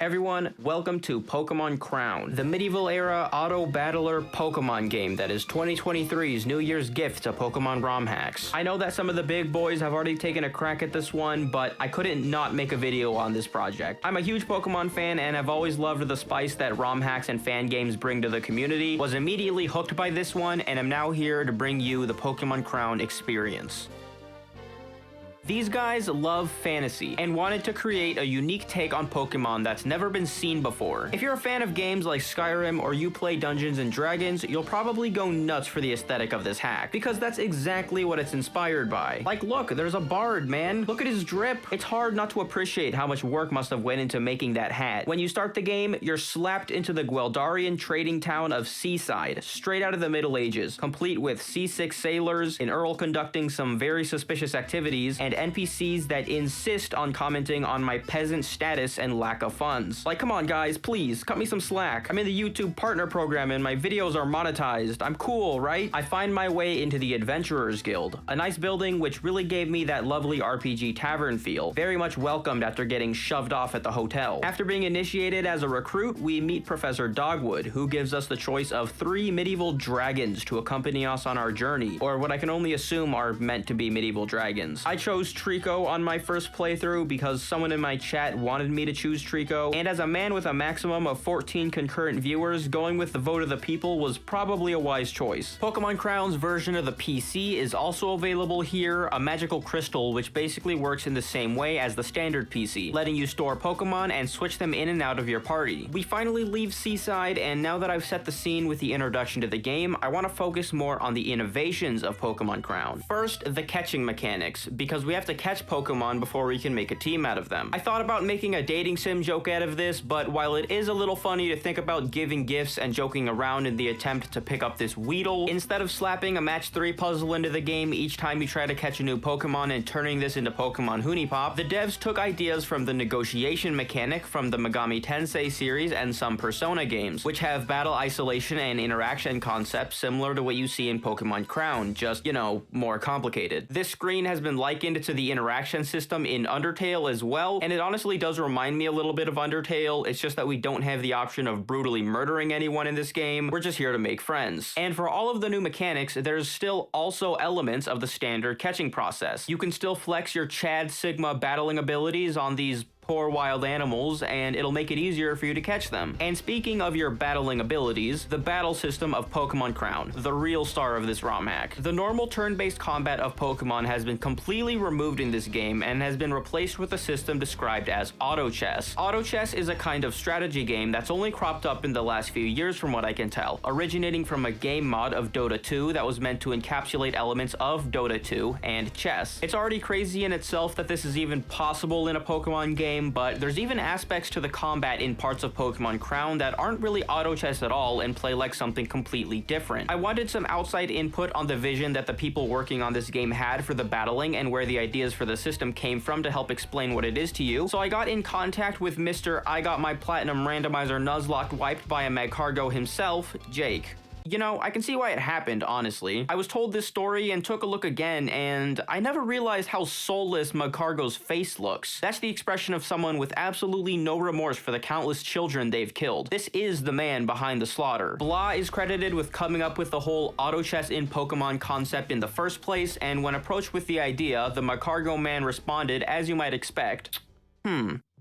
Everyone, welcome to Pokémon Crown, the medieval-era auto-battler Pokémon game that is 2023's New Year's gift to Pokémon ROM hacks. I know that some of the big boys have already taken a crack at this one, but I couldn't not make a video on this project. I'm a huge Pokémon fan and have always loved the spice that ROM hacks and fan games bring to the community, was immediately hooked by this one, and am now here to bring you the Pokémon Crown experience. These guys love fantasy and wanted to create a unique take on Pokemon that's never been seen before. If you're a fan of games like Skyrim or you play Dungeons & Dragons, you'll probably go nuts for the aesthetic of this hack, because that's exactly what it's inspired by. Like, look, there's a bard, man. Look at his drip. It's hard not to appreciate how much work must have went into making that hat. When you start the game, you're slapped into the Gueldarian trading town of Seaside, straight out of the Middle Ages, complete with C6 sailors, an earl conducting some very suspicious activities, and NPCs that insist on commenting on my peasant status and lack of funds. Like, come on guys, please, cut me some slack. I'm in the YouTube partner program and my videos are monetized. I'm cool, right? I find my way into the Adventurers Guild, a nice building which really gave me that lovely RPG tavern feel, very much welcomed after getting shoved off at the hotel. After being initiated as a recruit, we meet Professor Dogwood, who gives us the choice of 3 medieval dragons to accompany us on our journey, or what I can only assume are meant to be medieval dragons. I chose Trico on my first playthrough because someone in my chat wanted me to choose Trico, and as a man with a maximum of 14 concurrent viewers, going with the vote of the people was probably a wise choice. Pokémon Crown's version of the PC is also available here, a magical crystal which basically works in the same way as the standard PC, letting you store Pokemon and switch them in and out of your party. We finally leave Seaside, and now that I've set the scene with the introduction to the game, I want to focus more on the innovations of Pokémon Crown. First, the catching mechanics, because we have to catch Pokemon before we can make a team out of them. I thought about making a dating sim joke out of this, but while it is a little funny to think about giving gifts and joking around in the attempt to pick up this Weedle, instead of slapping a match 3 puzzle into the game each time you try to catch a new Pokemon and turning this into Pokemon Hunipop, the devs took ideas from the negotiation mechanic from the Megami Tensei series and some Persona games, which have battle isolation and interaction concepts similar to what you see in Pokemon Crown, just, you know, more complicated. This screen has been likened to the interaction system in Undertale as well, and it honestly does remind me a little bit of Undertale. It's just that we don't have the option of brutally murdering anyone in this game. We're just here to make friends. And for all of the new mechanics, there's still also elements of the standard catching process. You can still flex your Chad Sigma battling abilities on these poor wild animals, and it'll make it easier for you to catch them. And speaking of your battling abilities, the battle system of Pokémon Crown, the real star of this ROM hack. The normal turn-based combat of Pokémon has been completely removed in this game and has been replaced with a system described as auto chess. Auto chess is a kind of strategy game that's only cropped up in the last few years from what I can tell, originating from a game mod of Dota 2 that was meant to encapsulate elements of Dota 2 and chess. It's already crazy in itself that this is even possible in a Pokémon game, but there's even aspects to the combat in parts of Pokémon Crown that aren't really auto chess at all and play like something completely different. I wanted some outside input on the vision that the people working on this game had for the battling and where the ideas for the system came from to help explain what it is to you, so I got in contact with Mr. I got my platinum randomizer Nuzlocke wiped by a Magcargo himself, Jake. You know, I can see why it happened, honestly. I was told this story and took a look again, and I never realized how soulless Magcargo's face looks. That's the expression of someone with absolutely no remorse for the countless children they've killed. This is the man behind the slaughter. Blah is credited with coming up with the whole auto chess in Pokemon concept in the first place, and when approached with the idea, the Magcargo man responded, as you might expect,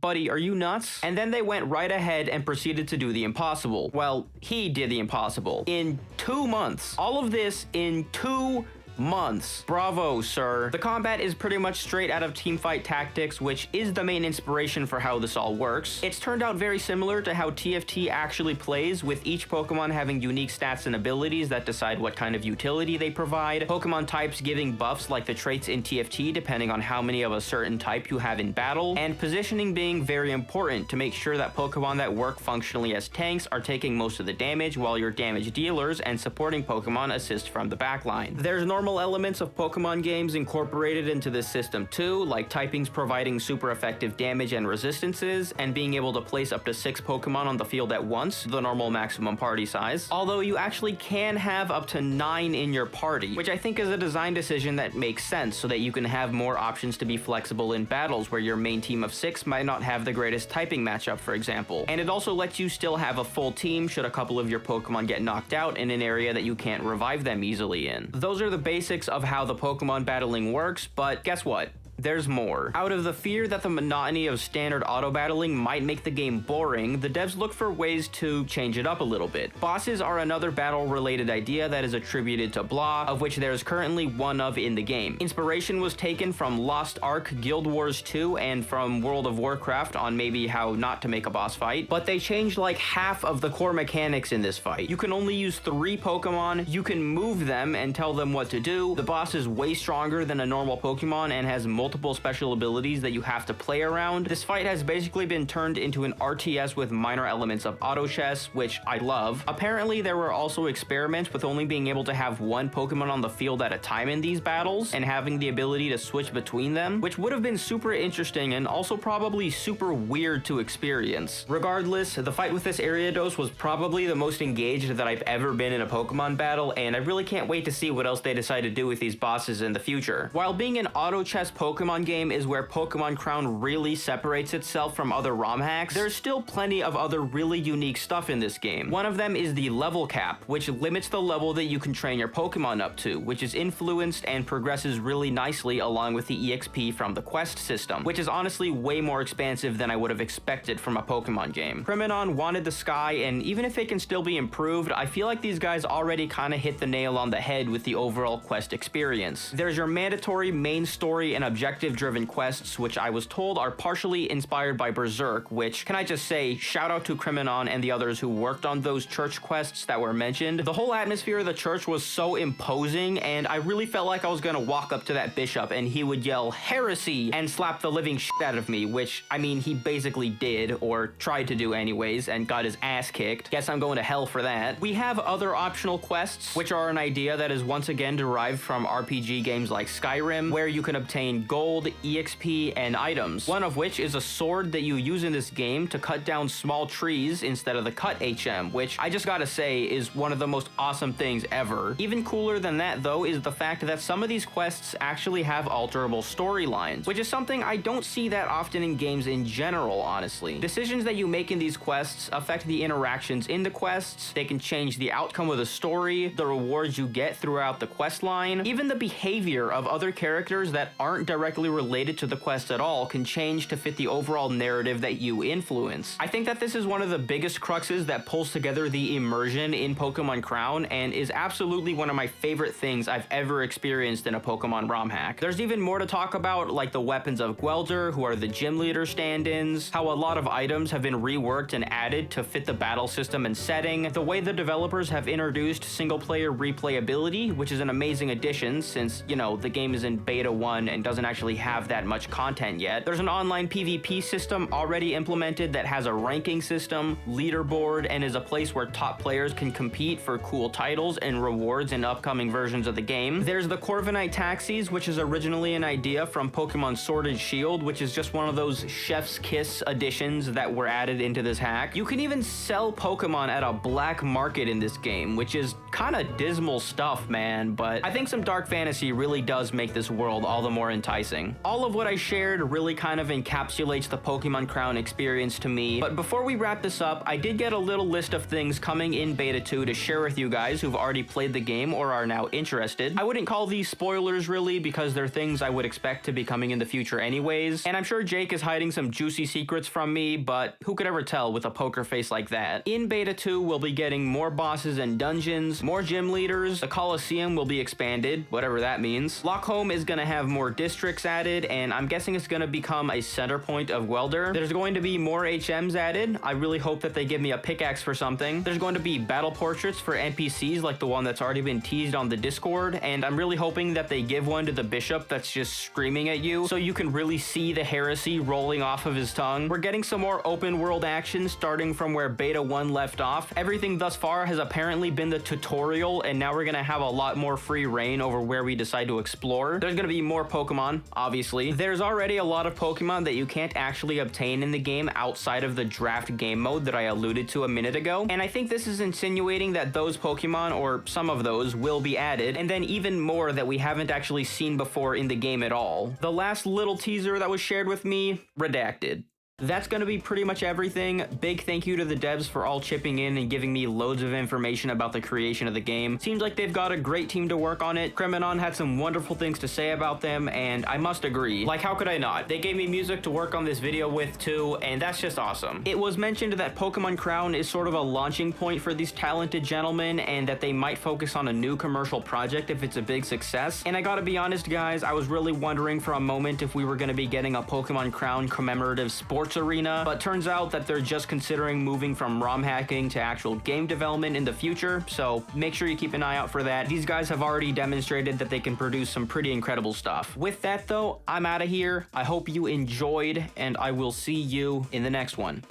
buddy, are you nuts? And then they went right ahead and proceeded to do the impossible. Well, he did the impossible. In 2 months. All of this in 2 months. Bravo, sir. The combat is pretty much straight out of Teamfight Tactics, which is the main inspiration for how this all works. It's turned out very similar to how TFT actually plays, with each Pokemon having unique stats and abilities that decide what kind of utility they provide, Pokemon types giving buffs like the traits in TFT depending on how many of a certain type you have in battle, and positioning being very important to make sure that Pokemon that work functionally as tanks are taking most of the damage while your damage dealers and supporting Pokemon assist from the backline. There's normal normal elements of Pokemon games incorporated into this system too, like typings providing super effective damage and resistances, and being able to place up to 6 Pokemon on the field at once, the normal maximum party size. Although you actually can have up to 9 in your party, which I think is a design decision that makes sense so that you can have more options to be flexible in battles where your main team of 6 might not have the greatest typing matchup, for example. And it also lets you still have a full team should a couple of your Pokemon get knocked out in an area that you can't revive them easily in. Those are the basics of how the Pokemon battling works, but guess what? There's more. Out of the fear that the monotony of standard auto battling might make the game boring, the devs look for ways to change it up a little bit. Bosses are another battle related idea that is attributed to Blah, of which there is currently one of in the game. Inspiration was taken from Lost Ark, Guild Wars 2, and from World of Warcraft on maybe how not to make a boss fight, but they changed like half of the core mechanics in this fight. You can only use 3 Pokemon, you can move them and tell them what to do, the boss is way stronger than a normal Pokemon and has multiple special abilities that you have to play around. This fight has basically been turned into an RTS with minor elements of auto chess, which I love. Apparently, there were also experiments with only being able to have 1 Pokemon on the field at a time in these battles, and having the ability to switch between them, which would have been super interesting and also probably super weird to experience. Regardless, the fight with this Ariados was probably the most engaged that I've ever been in a Pokemon battle, and I really can't wait to see what else they decide to do with these bosses in the future. While being an auto chess Pokemon game is where Pokémon Crown really separates itself from other ROM hacks, there's still plenty of other really unique stuff in this game. One of them is the level cap, which limits the level that you can train your Pokemon up to, which is influenced and progresses really nicely along with the EXP from the quest system, which is honestly way more expansive than I would have expected from a Pokemon game. Kriminon wanted the sky, and even if it can still be improved, I feel like these guys already kind of hit the nail on the head with the overall quest experience. There's your mandatory main story and objective-driven quests, which I was told are partially inspired by Berserk, which, can I just say, shout out to Kriminon and the others who worked on those church quests that were mentioned. The whole atmosphere of the church was so imposing, and I really felt like I was gonna walk up to that bishop and he would yell, "Heresy!" and slap the living shit out of me, which, I mean, he basically did, or tried to do anyways, and got his ass kicked. Guess I'm going to hell for that. We have other optional quests, which are an idea that is once again derived from RPG games like Skyrim, where you can obtain gold, EXP, and items, one of which is a sword that you use in this game to cut down small trees instead of the cut HM, which I just gotta say is one of the most awesome things ever. Even cooler than that though is the fact that some of these quests actually have alterable storylines, which is something I don't see that often in games in general, honestly. Decisions that you make in these quests affect the interactions in the quests, they can change the outcome of the story, the rewards you get throughout the quest line, even the behavior of other characters that aren't directly related to the quest at all can change to fit the overall narrative that you influence. I think that this is one of the biggest cruxes that pulls together the immersion in Pokemon Crown and is absolutely one of my favorite things I've ever experienced in a Pokemon ROM hack. There's even more to talk about, like the weapons of Gwelder, who are the gym leader stand-ins, how a lot of items have been reworked and added to fit the battle system and setting, the way the developers have introduced single-player replayability, which is an amazing addition since, you know, the game is in beta 1 and doesn't actually have that much content yet. There's an online PvP system already implemented that has a ranking system, leaderboard, and is a place where top players can compete for cool titles and rewards in upcoming versions of the game. There's the Corviknight taxis, which is originally an idea from Pokemon Sword and Shield, which is just one of those chef's kiss additions that were added into this hack. You can even sell Pokemon at a black market in this game, which is kind of dismal stuff, man, but I think some dark fantasy really does make this world all the more enticing. All of what I shared really kind of encapsulates the Pokemon Crown experience to me, but before we wrap this up, I did get a little list of things coming in Beta 2 to share with you guys who've already played the game or are now interested. I wouldn't call these spoilers really, because they're things I would expect to be coming in the future anyways, and I'm sure Jake is hiding some juicy secrets from me, but who could ever tell with a poker face like that. In Beta 2, we'll be getting more bosses and dungeons, more gym leaders, the Coliseum will be expanded, whatever that means. Lockholm is gonna have more districts Matrix added, and I'm guessing it's going to become a center point of Welder. There's going to be more HMs added. I really hope that they give me a pickaxe for something. There's going to be battle portraits for NPCs like the one that's already been teased on the Discord, and I'm really hoping that they give one to the bishop that's just screaming at you so you can really see the heresy rolling off of his tongue. We're getting some more open world action starting from where Beta 1 left off. Everything thus far has apparently been the tutorial, and now we're going to have a lot more free reign over where we decide to explore. There's going to be more Pokemon, obviously. There's already a lot of Pokemon that you can't actually obtain in the game outside of the draft game mode that I alluded to a minute ago, and I think this is insinuating that those Pokemon, or some of those, will be added, and then even more that we haven't actually seen before in the game at all. The last little teaser that was shared with me, redacted. That's going to be pretty much everything. Big thank you to the devs for all chipping in and giving me loads of information about the creation of the game. Seems like they've got a great team to work on it. Kriminon had some wonderful things to say about them, and I must agree. Like, how could I not? They gave me music to work on this video with too, and that's just awesome. It was mentioned that Pokemon Crown is sort of a launching point for these talented gentlemen, and that they might focus on a new commercial project if it's a big success. And I gotta be honest, guys, I was really wondering for a moment if we were gonna be getting a Pokemon Crown commemorative sports arena, but turns out that they're just considering moving from ROM hacking to actual game development in the future, so make sure you keep an eye out for that. These guys have already demonstrated that they can produce some pretty incredible stuff. With that though, I'm out of here. I hope you enjoyed, and I will see you in the next one.